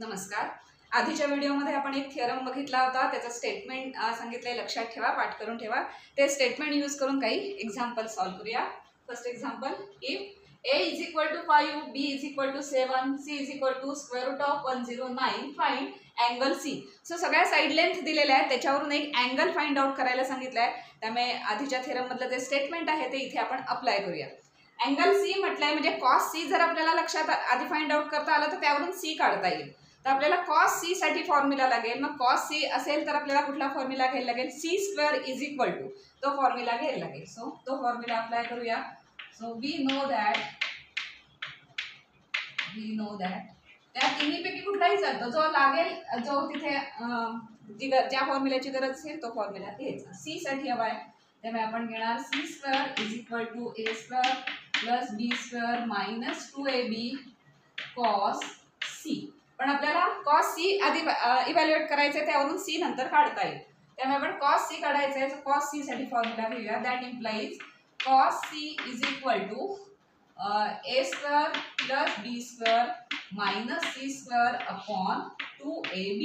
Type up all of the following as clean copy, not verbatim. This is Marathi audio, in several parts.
नमस्कार. आधीच्या व्हिडिओमध्ये आपण एक थिअरम बघितला होता, त्याचं स्टेटमेंट सांगितलंय, लक्षात ठेवा, पाठ करून ठेवा. ते स्टेटमेंट यूज करून काही एक्झाम्पल सॉल्व करूया. First example, if a is equal to 5, b is equal to 7, c is equal to square root of 109, find angle c. So सगळ्या साईड लेंथ दिलेल्या आहेत, त्याच्यावरून एक अँगल फाइंड आउट करायला सांगितलंय. त्यामुळे आधीच्या थिअरम मधलं जे स्टेटमेंट आहे ते इथे आपण अप्लाय करूया. अँगल सी म्हटलंय म्हणजे कॉस सी जर आपल्याला लक्षात आधी फाइंड आउट करता आलं तर त्यावरून सी काढता येईल. तर आपल्याला कॉस सी साठी फॉर्म्युला लागेल. मग कॉस सी असेल तर आपल्याला कुठला फॉर्म्युला घ्यायला लागेल? C square is equal to तो फॉर्म्युला घ्यायला लागेल. सो तो फॉर्म्युला अप्लाय करूया. सो वी नो दॅट त्या तिन्हीपैकी कुठलाही चालतो, जो लागेल, जो तिथे ज्या फॉर्म्युल्याची गरज असेल तो फॉर्म्युला घ्यायचा. सी साठी हवा आहे, त्यामुळे आपण घेणार C square is equal to A square plus B square minus 2ab cos C. पण आपल्याला कॉस सी आधी इव्हॅल्युएट करायचं आहे, त्यावरून सी नंतर काढता येईल. त्यामुळे आपण कॉस सी काढायचं आहे. कॉस सी साठी फॉर्म्युला घेऊया. That implies cos C is equal to A square plus B square minus C square upon 2ab.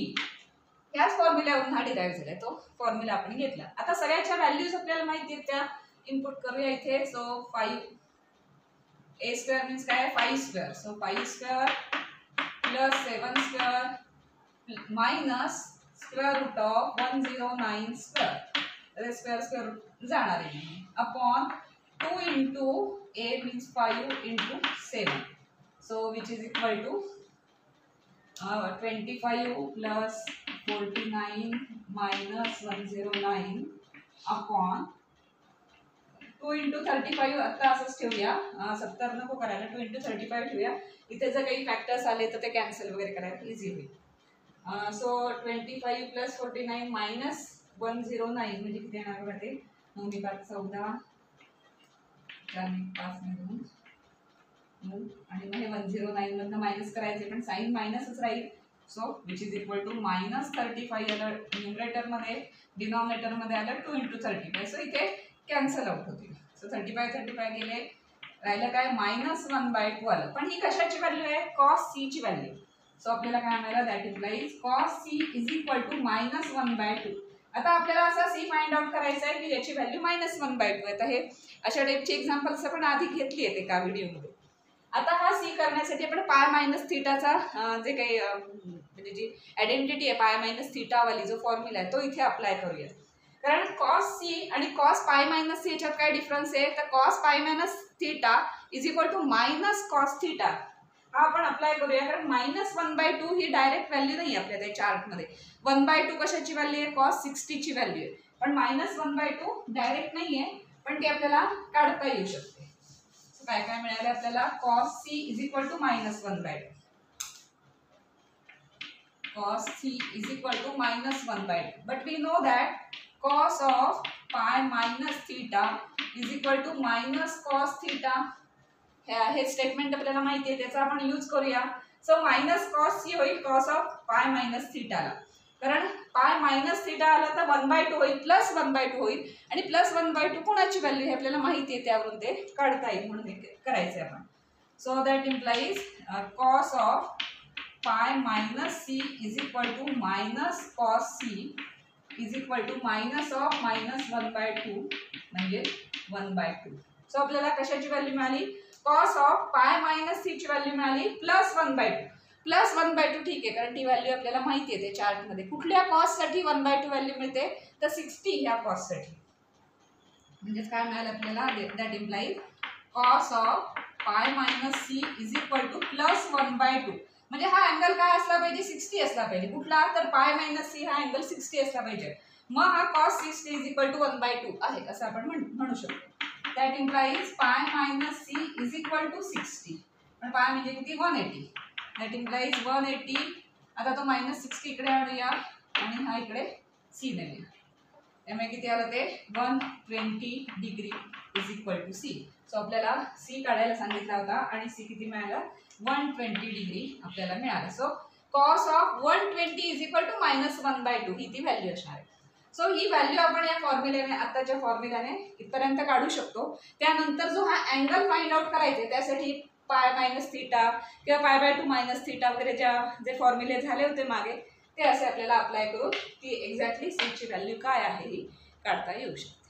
याच फॉर्म्युल्यावरून हा डिराईव्ह झाला. तो फॉर्म्युला आपण घेतला. आता सगळ्याच्या व्हॅल्यूज आपल्याला माहिती आहेत, त्या इनपुट करूया इथे. सो 5 ए स्क्वेअर मीन्स काय? 5 square. So 5 square plus 7 square minus square root of 109 square. Square square root जाणार आहे upon 2 into a means 5 into 7. So which is equal to 25 plus 49 minus 109 upon 2 into 35. आता असंच ठेवूया, 70 नको करायला, 2 into 35 ठेवूया. इथे जर काही फॅक्टर्स आले तर ते कॅन्सल वगैरे करायला इझी होईल. सो 25 प्लस 49 मायनस 109 म्हणजे किती येणार बघा ते? 9 5 14 5 आणि मग हे 109 मधनं मायनस करायचे, पण साइन मायनसच राहील. So which is equal to minus 35 आलं न्यूमरेटर मध्ये, डिनॉमिनेटर मध्ये आलं 2 into 35. सो इथे कॅन्सल आउट होतील. सो 35 गेले, राहिलं काय? मायनस 1/2 आलं. पण ही कशाची व्हॅल्यू आहे? कॉस सी ची व्हॅल्यू. सो आपल्याला काय मिळालं? That implies cos C is equal to minus 1/2. आता आपल्याला असा सी फाइंड आउट करायचा आहे की ज्याची व्हॅल्यू मायनस 1/2 आहे. तर हे अशा टाईपची एक्झाम्पल्स आपण आधी घेतली आहेत एका व्हिडिओमध्ये. आता हा सी करण्यासाठी आपण पाय मायनस थीटाचा जे काही म्हणजे जी आयडेंटिटी आहे पाय मायनस थीटा वाली जो फॉर्म्युला आहे तो इथे अप्लाय करूया. कारण कॉस सी आणि कॉस पाय मायनस सी याच्यात काय डिफरन्स आहे? तर cos pi minus theta is equal to minus cos theta हा आपण अप्लाय करूया. कारण मायनस 1/2 ही डायरेक्ट व्हॅल्यू नाही आपल्या त्या चार्टमध्ये. 1/2 कशाची व्हॅल्यू आहे? कॉस 60 ची व्हॅल्यू आहे. पण मायनस 1/2 डायरेक्ट नाही आहे, पण ते आपल्याला काढता येऊ शकते. काय काय मिळाले आपल्याला? Cos C is equal to minus 1/2. Cos C is equal to minus 1/2. But we know that cos of pi minus theta is equal to minus cos theta. हे स्टेटमेंट आपल्याला माहिती आहे, त्याचा आपण यूज करूया. सो मायनस कॉस सी होईल कॉस ऑफ पाय मायनस थीटाला. कारण पाय मायनस थीटा आला तर 1/2 होईल, प्लस 1/2 होईल. आणि प्लस 1/2 कोणाची व्हॅल्यू हे आपल्याला माहिती आहे, त्यावरून ते काढता येईल, म्हणून हे करायचं आहे आपण. So that implies cos of pi minus C is equal to minus cos C is equal to minus of minus 1/2 म्हणजे 1/2. सो आपल्याला कशाची व्हॅल्यू मिळाली? Cos of pi minus C ची व्हॅल्यू मिळाली प्लस 1/2. प्लस 1/2 ठीक आहे, कारण ती व्हॅल्यू आपल्याला माहिती आहे त्या चार्टमध्ये. कुठल्या कॉससाठी 1/2 व्हॅल्यू मिळते? तर 60 ह्या कॉससाठी. म्हणजेच काय मिळालं आपल्याला? That implies cos of pi minus C is equal to plus 1/2. म्हणजे हा अँगल काय असला पाहिजे? 60 असला पाहिजे. कुठला? तर पाय मायनस सी हा अँगल 60 असला पाहिजे. मग हा कॉस 60 इज इक्वल टू 1/2 आहे असं आपण म्हणू शकतो. That implies pi minus C is equal to 60. पण पाय म्हणजे किती? 180. That implies 180. आता तो मायनस 60 इकडे आणूया आणि हा इकडे सी नेऊया. त्यामुळे किती आलं ते? 120 degree is equal to C. So आपल्याला सी काढायला सांगितला होता आणि सी किती मिळालं? 120 डिग्री आपल्याला मिळालं. So cos of 120 is equal to minus 1/2 ही ती व्हॅल्यू असणार आहे. सो ही व्हॅल्यू आपण या फॉर्म्युल्याने, आताच्या फॉर्म्युल्याने इथपर्यंत काढू शकतो. त्यानंतर जो हा अँगल फाइंड आउट करायचा त्यासाठी पाय मायनस थीटा किंवा पाय बाय 2 मायनस थीटा वगैरे जे फॉर्म्युले झाले होते मागे ते असे आपल्याला अप्लाय करून ती एक्झॅक्टली सीची व्हॅल्यू काय आहे ही काढता येऊ शकते.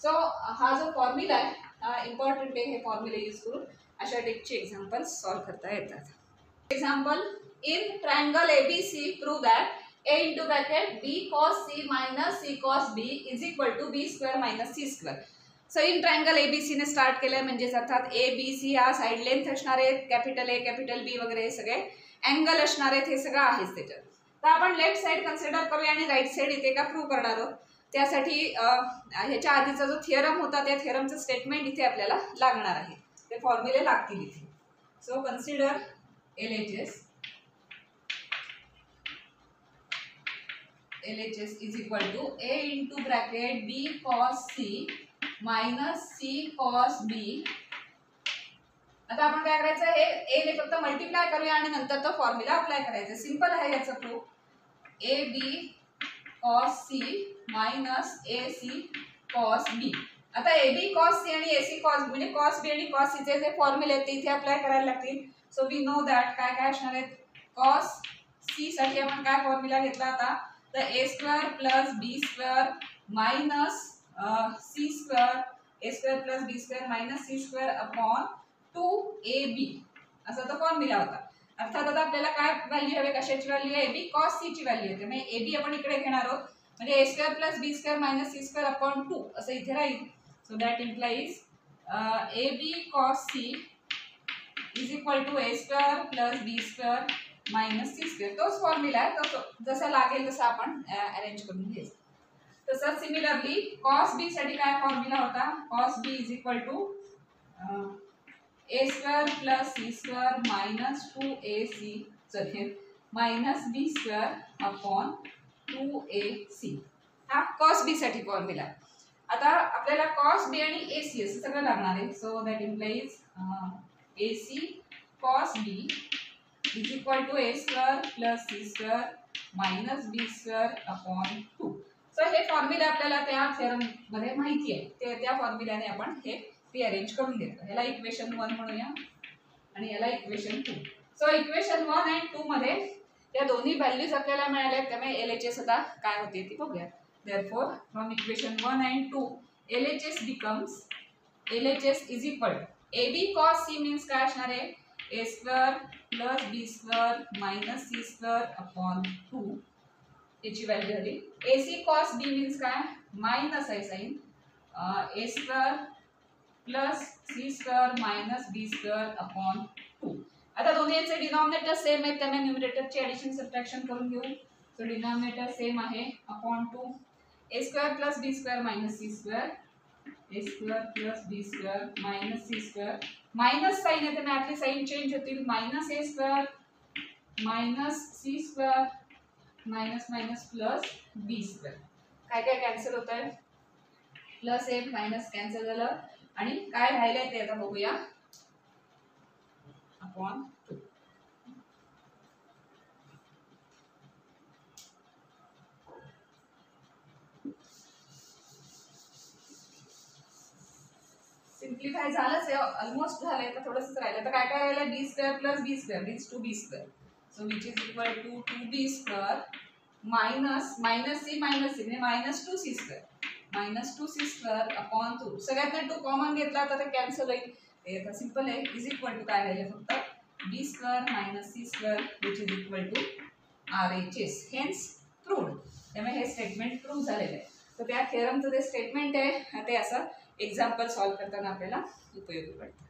सो हा जो फॉर्म्युला आहे इम्पॉर्टंट आहे, हे फॉर्म्युले यूज करून अशा टाईपचे एक्झाम्पल्स सॉल्व्ह करता येतात. Example in triangle ABC prove that a into bracket b cos c minus c cos b is equal to b square minus c square. So in triangle ABC ने स्टार्ट केलंय म्हणजेच अर्थात A B C हा साइड लेंथ असणार आहेत, कॅपिटल A कॅपिटल B वगैरे हे सगळे अँगल असणार आहेत, हे सगळं आहेच त्याच्यात. तर आपण लेफ्ट साइड कन्सिडर करूया आणि राईट साइड इथे का प्रूव्ह करणार आहोत. त्यासाठी ह्याच्या आधीचा जो थिअरम होता त्या थिअरमचं स्टेटमेंट इथे आपल्याला लागणार आहे, ते फॉर्म्युले लागतील इथे. So consider LHS is equal to a into bracket b cos c minus c cos b. आता आपण काय करायचं, हे a ने फक्त मल्टिप्लाय करूया आणि नंतर तो फॉर्म्युला अप्लाय करायचा. सिंपल आहे याचा proof. ab cos c minus ac cos b. आता ab cos c आणि ac cos b म्हणजे cos b आणि cos c चे जे फॉर्म्युले आहेत ते इथे अप्लाय करायला लागतील. सो वी नो दॅट काय काय असणार आहेत. cos c साठी आपण काय फॉर्म्युला घेतला आता, तर a square plus b square minus c square, a square plus b square minus c square upon 2ab असा तो फॉर्म्युला होता. अर्थात आता आपल्याला काय व्हॅल्यू हवे, कशाची व्हॅल्यू आहे, ab cos c ची व्हॅल्यू येते. म्हणजे ab आपण इकडे घेणार आहोत, म्हणजे a square plus b square minus c square upon 2 असं इथे राहील. So that implies ab cos c is equal to a square plus b square minus C square. तोच फॉर्म्युला आहे, तो जसा लागेल तसा आपण अरेंज करून घ्यायचं. तसंच सिमिलरली cos b साठी काय फॉर्म्युला होता, cos b is equal to a square plus c square minus 2ac minus b square upon 2ac. हा cos b साठी फॉर्म्युला. आता आपल्याला cos b आणि ac असं सगळं लागणार आहे. So that implies ac cos b is equal to a square plus c square minus b square upon 2. So हे फॉर्म्युला आपल्याला त्या थेरम मध्ये माहिती आहे, ते त्या फॉर्म्युल्याने आपण हे रिअरेंज करून घेतलं. याला इक्वेशन 1 म्हणूया आणि याला इक्वेशन 2. सो इक्वेशन 1 आणि 2 मध्ये या दोन्ही व्हॅल्यूज आपल्याला मिळाल्या, त्यामुळे LHS आता काय होते ती बघूया. Therefore from equation 1 and 2 LHS becomes LHS is equal to AB cos c means काय असणार आहे, a square plus b square minus c square upon 2 याची व्हॅल्यू आली. ac cos b means काय, मायनस आहे sign, a square plus c square minus b square upon 2. आता दोन्हीचे डिनॉमिनेटर सेम आहेत, त्यामुळे न्यूमरेटरची ॲडिशन सबट्रॅक्शन करून घेऊ. सो डिनॉमिनेटर सेम आहे upon 2 a square plus b square minus c square, a square plus b square minus c square. Minus sign आहे त्यामुळे आपली साइन चेंज होतील, minus a square minus c square minus minus plus b square. काय काय कॅन्सल होत आहे, प्लस a माइनस कॅन्सल झालं आणि काय राहिलंय ते आता बघूया अपॉन 2. सिम्प्लिफाय झालंच आहे, ऑलमोस्ट झालंय, तर थोडंसंच राहिलं. तर काय काय राहिलं, B square plus B square means 2b square. So which is equal to 2b square minus minus C म्हणजे minus 2c square minus 2c square upon 2. सगळ्यातनं 2 कॉमन घेतला तर ते कॅन्सल होईल. ते आता सिम्पल आहे, इज इक्वल टू काय राहिलं फक्त b square minus c square which is equal to RHS. Hence proved. त्यामुळे हे स्टेटमेंट प्रूव्ह झालेलं आहे. तर त्या थेरमचं जे स्टेटमेंट आहे ते असं एक्झाम्पल सॉल्व्ह करताना आपल्याला उपयोगी पडतं.